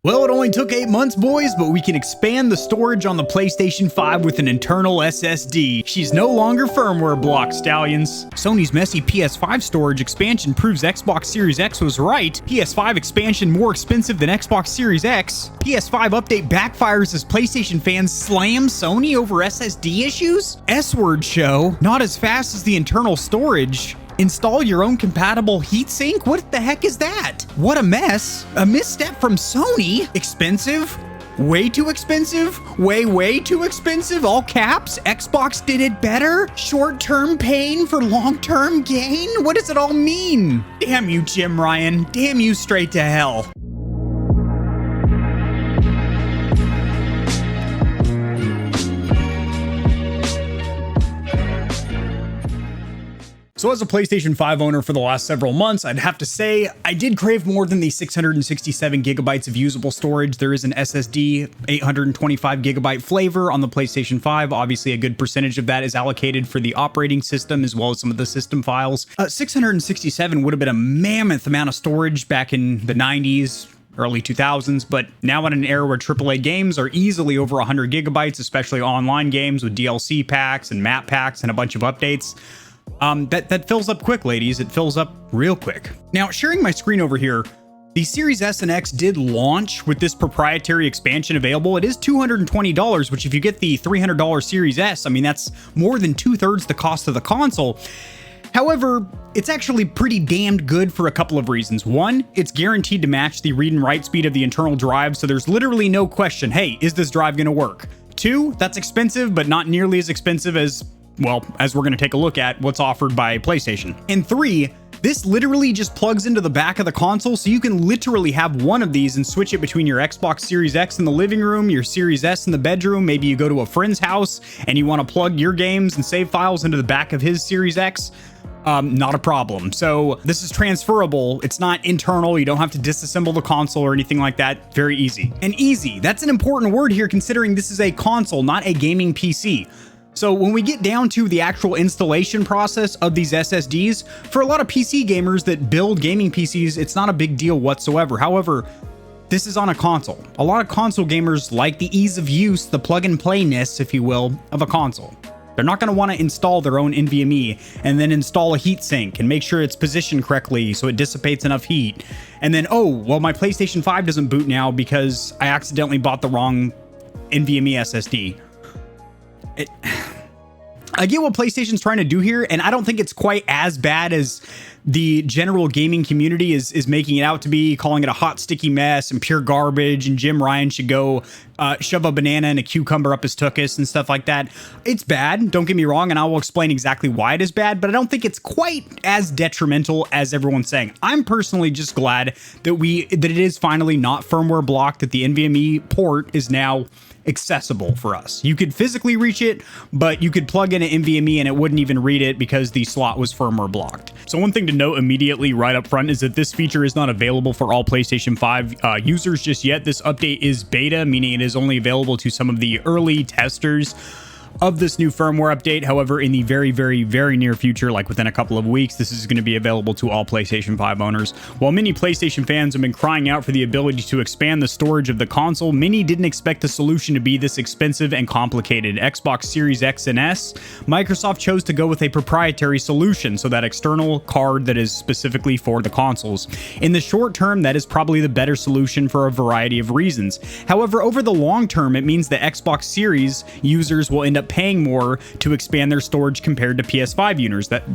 Well, it only took 8 months, boys, but we can expand the storage on the PlayStation 5 with an internal SSD. She's no longer firmware blocked, stallions. Sony's messy PS5 storage expansion proves Xbox Series X was right. PS5 expansion more expensive than Xbox Series X. PS5 update backfires as PlayStation fans slam Sony over SSD issues. S-word show, not as fast as the internal storage. Install your own compatible heatsink? What the heck is that? What a mess. A misstep from Sony. Expensive? Way too expensive? Way too expensive? All caps? Xbox did it better? Short-term pain for long-term gain? What does it all mean? Damn you, Jim Ryan. Damn you straight to hell. So as a PlayStation 5 owner for the last several months, I'd have to say I did crave more than the 667 gigabytes of usable storage. There is an SSD 825 gigabyte flavor on the PlayStation 5. Obviously, a good percentage of that is allocated for the operating system as well as some of the system files. 667 would have been a mammoth amount of storage back in the 90s. Early 2000s, but now in an era where AAA games are easily over 100 gigabytes, especially online games with DLC packs and map packs and a bunch of updates. That fills up quick, ladies. It fills up real quick. Now, sharing my screen over here, the Series S and X did launch with this proprietary expansion available. It is $220, which if you get the $300 Series S, I mean, that's more than 2/3 the cost of the console. However, it's actually pretty damned good for a couple of reasons. One, it's guaranteed to match the read and write speed of the internal drive, so there's literally no question, hey, is this drive going to work? Two, that's expensive, but not nearly as expensive as, well, as we're going to take a look at what's offered by PlayStation. And three, this literally just plugs into the back of the console, so you can literally have one of these and switch it between your Xbox Series X in the living room, your Series S in the bedroom. Maybe you go to a friend's house and you want to plug your games and save files into the back of his Series X. Not a problem. So this is transferable. It's not internal. You don't have to disassemble the console or anything like that. Very easy. And easy, that's an important word here considering this is a console, not a gaming PC. So when we get down to the actual installation process of these SSDs, for a lot of PC gamers that build gaming PCs, it's not a big deal whatsoever. However, this is on a console. A lot of console gamers like the ease of use, the plug and playness, if you will, of a console. They're not going to want to install their own NVMe and then install a heatsink and make sure it's positioned correctly so it dissipates enough heat. And then, oh, well, my PlayStation 5 doesn't boot now because I accidentally bought the wrong NVMe SSD. I get what PlayStation's trying to do here, and I don't think it's quite as bad as the general gaming community is making it out to be, calling it a hot, sticky mess and pure garbage, and Jim Ryan should go shove a banana and a cucumber up his tuchus and stuff like that. It's bad, don't get me wrong, and I will explain exactly why it is bad, but I don't think it's quite as detrimental as everyone's saying. I'm personally just glad that it is finally not firmware blocked, that the NVMe port is now accessible for us. You could physically reach it, but you could plug in an NVMe and it wouldn't even read it because the slot was firmware blocked. So one thing to note immediately right up front is that this feature is not available for all PlayStation 5 users just yet. This update is beta, meaning it is only available to some of the early testers of this new firmware update. However, in the very near future, like within a couple of weeks, this is going to be available to all PlayStation 5 owners. While many PlayStation fans have been crying out for the ability to expand the storage of the console, many didn't expect the solution to be this expensive and complicated. Xbox Series X and S, Microsoft chose to go with a proprietary solution, so that external card that is specifically for the consoles. In the short term, that is probably the better solution for a variety of reasons. However, over the long term, it means that Xbox Series users will end up paying more to expand their storage compared to PS5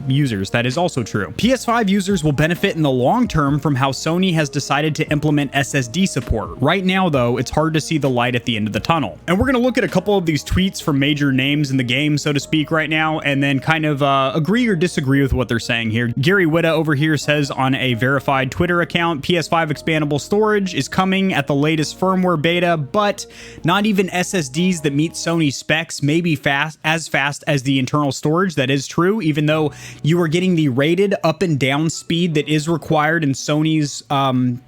users. That is also true. PS5 users will benefit in the long term from how Sony has decided to implement SSD support. Right now, though, it's hard to see the light at the end of the tunnel. And we're going to look at a couple of these tweets from major names in the game, so to speak, right now, and then kind of agree or disagree with what they're saying here. Gary Whitta over here says on a verified Twitter account, PS5 expandable storage is coming at the latest firmware beta, but not even SSDs that meet Sony specs, maybe be fast as the internal storage. That is true, even though you are getting the rated up and down speed that is required in Sony's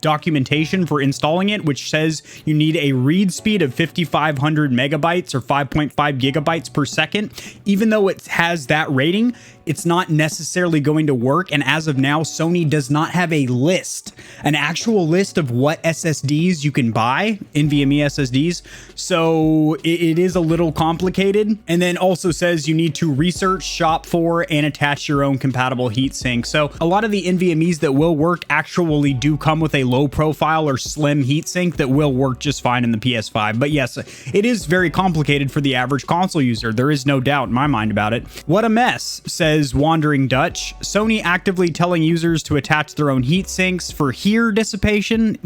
documentation for installing it, which says you need a read speed of 5,500 megabytes or 5.5 gigabytes per second. Even though it has that rating, it's not necessarily going to work. And as of now, Sony does not have a list, an actual list of what SSDs you can buy, NVMe SSDs. So it is a little complicated. And then also says you need to research, shop for, and attach your own compatible heatsink. So a lot of the NVMEs that will work actually do come with a low profile or slim heatsink that will work just fine in the PS5. But yes, it is very complicated for the average console user. There is no doubt in my mind about it. What a mess, says Wandering Dutch. Sony actively telling users to attach their own heat sinks for heat dissipation.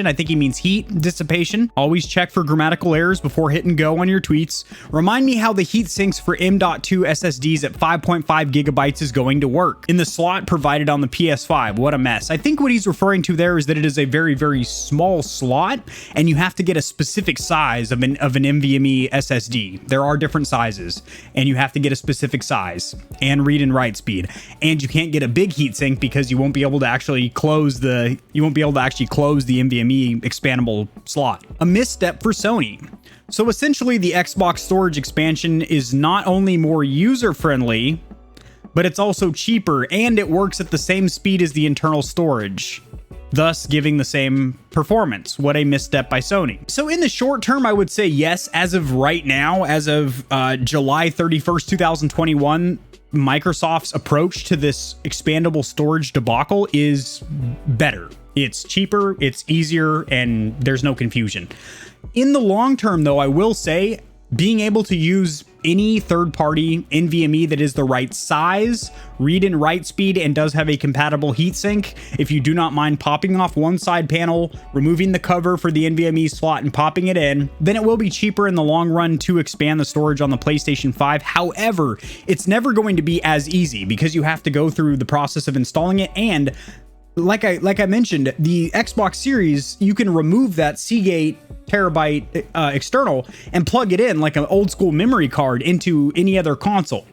I think he means heat dissipation. Always check for grammatical errors before hitting go on your tweets. Remind me how the heat sinks for M.2 SSDs at 5.5 gigabytes is going to work in the slot provided on the PS5. What a mess. I think what he's referring to there is that it is a very, very small slot and you have to get a specific size of an NVMe SSD. There are different sizes and you have to get a specific size and read and write speed. And you can't get a big heatsink because you won't be able to actually close the NVMe expandable slot. A misstep for Sony. So essentially the Xbox storage expansion is not only more user-friendly, but it's also cheaper and it works at the same speed as the internal storage, thus giving the same performance. What a misstep by Sony. So in the short term, I would say yes, as of right now, as of July 31st, 2021, Microsoft's approach to this expandable storage debacle is better. It's cheaper, it's easier, and there's no confusion. In the long term, though, I will say being able to use any third-party NVMe that is the right size, read and write speed, and does have a compatible heatsink, if you do not mind popping off one side panel, removing the cover for the NVMe slot and popping it in, then it will be cheaper in the long run to expand the storage on the PlayStation 5. However, it's never going to be as easy because you have to go through the process of installing it, and like I mentioned, the Xbox Series, you can remove that Seagate terabyte external and plug it in like an old school memory card into any other console,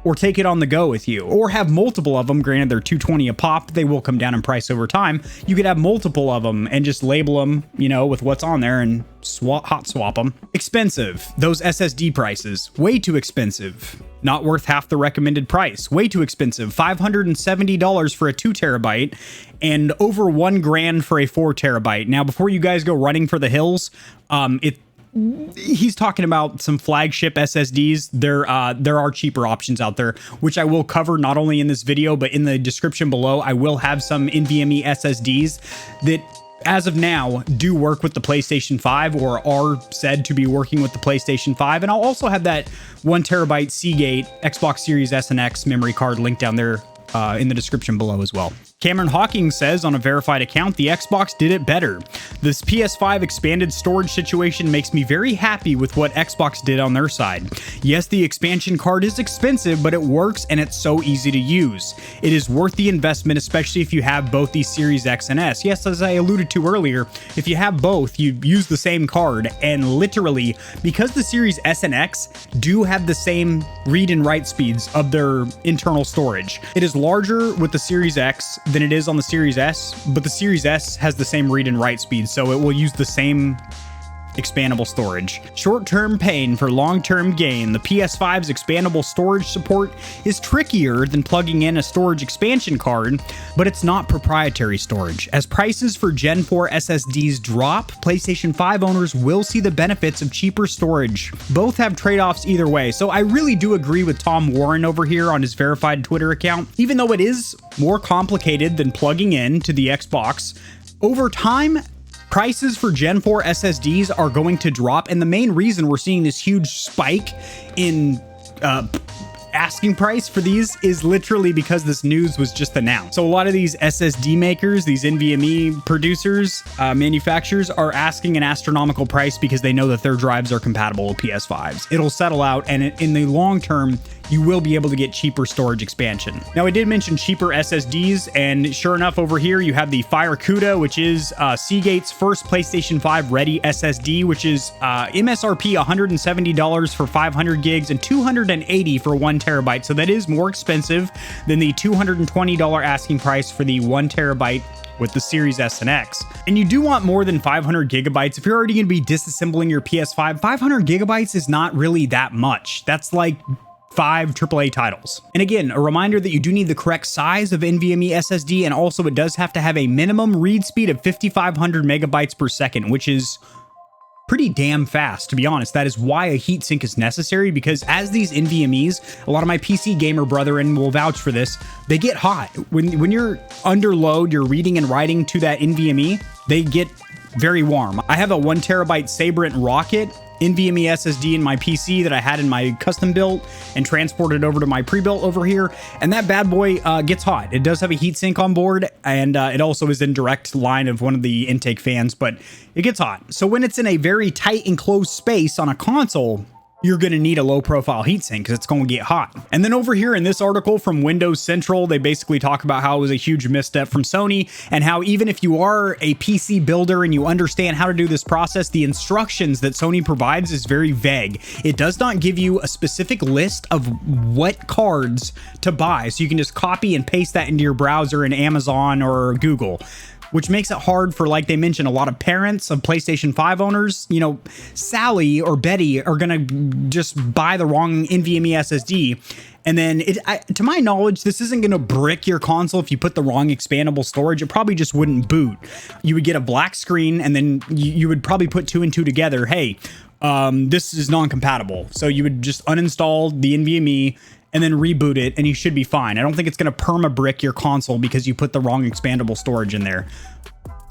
or take it on the go with you, or have multiple of them. Granted, they're $220 a pop. They will come down in price over time. You could have multiple of them and just label them, you know, with what's on there and hot swap them. Expensive. Those SSD prices, way too expensive. Not worth half the recommended price. Way too expensive. $570 for a 2 terabyte and over $1,000 for a 4 terabyte. Now, before you guys go running for the hills, he's talking about some flagship SSDs. There are cheaper options out there, which I will cover not only in this video, but in the description below. I will have some NVMe SSDs that, as of now, do work with the PlayStation 5 or are said to be working with the PlayStation 5. And I'll also have that 1 terabyte Seagate Xbox Series S and X memory card linked down there in the description below as well. Cameron Hawking says on a verified account, the Xbox did it better. This PS5 expanded storage situation makes me very happy with what Xbox did on their side. Yes, the expansion card is expensive, but it works and it's so easy to use. It is worth the investment, especially if you have both these Series X and S. Yes, as I alluded to earlier, if you have both, you use the same card, and literally, because the Series S and X do have the same read and write speeds of their internal storage, it is larger with the Series X than it is on the Series S, but the Series S has the same read and write speed, so it will use the same expandable storage. Short-term pain for long-term gain. The PS5's expandable storage support is trickier than plugging in a storage expansion card, but it's not proprietary storage. As prices for Gen 4 SSDs drop, PlayStation 5 owners will see the benefits of cheaper storage. Both have trade-offs either way, so I really do agree with Tom Warren over here on his verified Twitter account. Even though it is more complicated than plugging in to the Xbox, over time, prices for Gen 4 SSDs are going to drop, and the main reason we're seeing this huge spike in asking price for these is literally because this news was just announced. So a lot of these SSD makers, these NVMe producers, manufacturers are asking an astronomical price because they know that their drives are compatible with PS5s. It'll settle out, and in the long term, you will be able to get cheaper storage expansion. Now, I did mention cheaper SSDs, and sure enough, over here you have the Firecuda, which is Seagate's first PlayStation 5 ready SSD, which is MSRP $170 for 500 gigs and $280 for 1 terabyte. So that is more expensive than the $220 asking price for the 1 terabyte with the Series S and X. And you do want more than 500 gigabytes. If you're already going to be disassembling your PS5, 500 gigabytes is not really that much. That's like 5 AAA titles. And again, a reminder that you do need the correct size of NVMe SSD, and also it does have to have a minimum read speed of 5,500 megabytes per second, which is pretty damn fast, to be honest. That is why a heatsink is necessary, because as these NVMEs, a lot of my PC gamer brethren will vouch for this, they get hot. When you're under load, you're reading and writing to that NVMe, they get very warm. I have a 1 terabyte Sabrent Rocket NVMe SSD in my PC that I had in my custom build and transported over to my pre-built over here, and that bad boy gets hot. It does have a heatsink on board, and it also is in direct line of one of the intake fans, but it gets hot. So when it's in a very tight enclosed space on a console, you're going to need a low profile heatsink because it's going to get hot. And then over here in this article from Windows Central, they basically talk about how it was a huge misstep from Sony, and how even if you are a PC builder and you understand how to do this process, the instructions that Sony provides is very vague. It does not give you a specific list of what cards to buy, so you can just copy and paste that into your browser in Amazon or Google, which makes it hard for, like they mentioned, a lot of parents of PlayStation 5 owners. You know, Sally or Betty are gonna just buy the wrong NVMe SSD, and then to my knowledge, this isn't gonna brick your console if you put the wrong expandable storage. It probably just wouldn't boot. You would get a black screen, and then you would probably put 2 and 2 together. Hey, this is non-compatible. So you would just uninstall the NVMe and then reboot it, and you should be fine. I don't think it's going to perma-brick your console because you put the wrong expandable storage in there.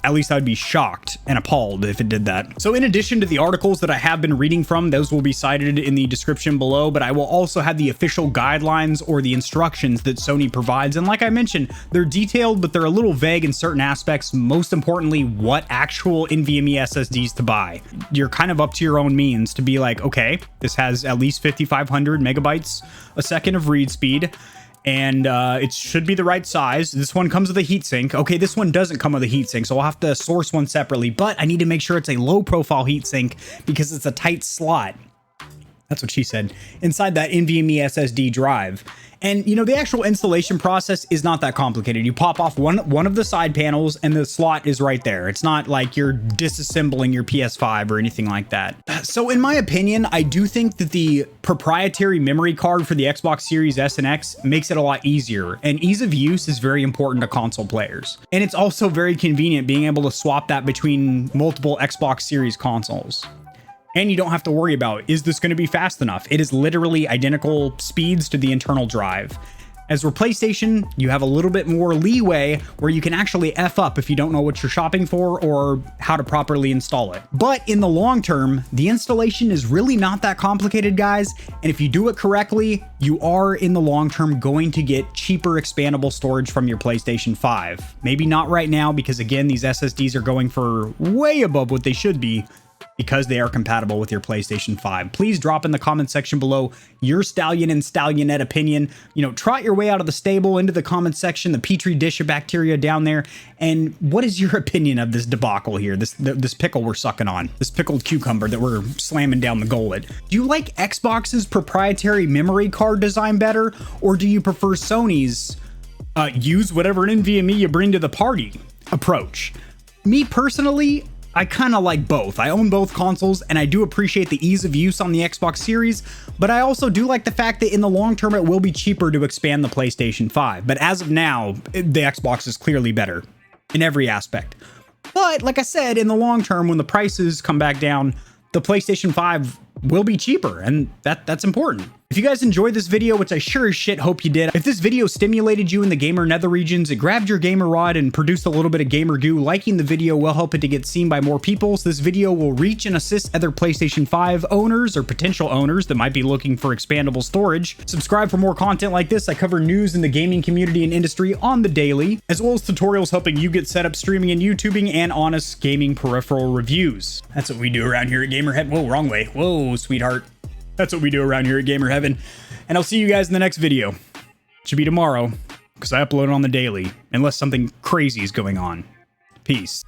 At least I'd be shocked and appalled if it did that. So in addition to the articles that I have been reading from, those will be cited in the description below, but I will also have the official guidelines or the instructions that Sony provides. And like I mentioned, they're detailed, but they're a little vague in certain aspects. Most importantly, what actual NVMe SSDs to buy. You're kind of up to your own means to be like, okay, this has at least 5,500 megabytes a second of read speed, and it should be the right size. This one comes with a heatsink. Okay, this one doesn't come with a heatsink, so I'll have to source one separately, but I need to make sure it's a low profile heatsink because it's a tight slot. That's what she said, inside that NVMe SSD drive. And you know, the actual installation process is not that complicated. You pop off one of the side panels and the slot is right there. It's not like you're disassembling your PS5 or anything like that. So in my opinion, I do think that the proprietary memory card for the Xbox Series S and X makes it a lot easier, and ease of use is very important to console players. And it's also very convenient being able to swap that between multiple Xbox Series consoles. And you don't have to worry about, is this going to be fast enough? It is literally identical speeds to the internal drive. As for PlayStation, you have a little bit more leeway where you can actually F up if you don't know what you're shopping for or how to properly install it. But in the long term, the installation is really not that complicated, guys. And if you do it correctly, you are in the long term going to get cheaper expandable storage from your PlayStation 5. Maybe not right now, because again, these SSDs are going for way above what they should be, because they are compatible with your PlayStation 5. Please drop in the comment section below your Stallion and Stallionette opinion. You know, trot your way out of the stable into the comment section, the petri dish of bacteria down there. And what is your opinion of this debacle here? This pickle we're sucking on, this pickled cucumber that we're slamming down the gullet. Do you like Xbox's proprietary memory card design better, or do you prefer Sony's use whatever NVMe you bring to the party approach? Me personally, I kind of like both. I own both consoles, and I do appreciate the ease of use on the Xbox Series, but I also do like the fact that in the long term it will be cheaper to expand the PlayStation 5. But as of now, the Xbox is clearly better in every aspect. But like I said, in the long term, when the prices come back down, the PlayStation 5 will be cheaper, and that's important. If you guys enjoyed this video, which I sure as shit hope you did, if this video stimulated you in the gamer nether regions, it grabbed your gamer rod and produced a little bit of gamer goo, liking the video will help it to get seen by more people, so this video will reach and assist other PlayStation 5 owners or potential owners that might be looking for expandable storage. Subscribe for more content like this. I cover news in the gaming community and industry on the daily, as well as tutorials helping you get set up streaming and YouTubing and honest gaming peripheral reviews. That's what we do around here at Gamer Heaven. Whoa, wrong way. Whoa, sweetheart. That's what we do around here at Gamer Heaven. And I'll see you guys in the next video. It should be tomorrow, because I upload it on the daily, unless something crazy is going on. Peace.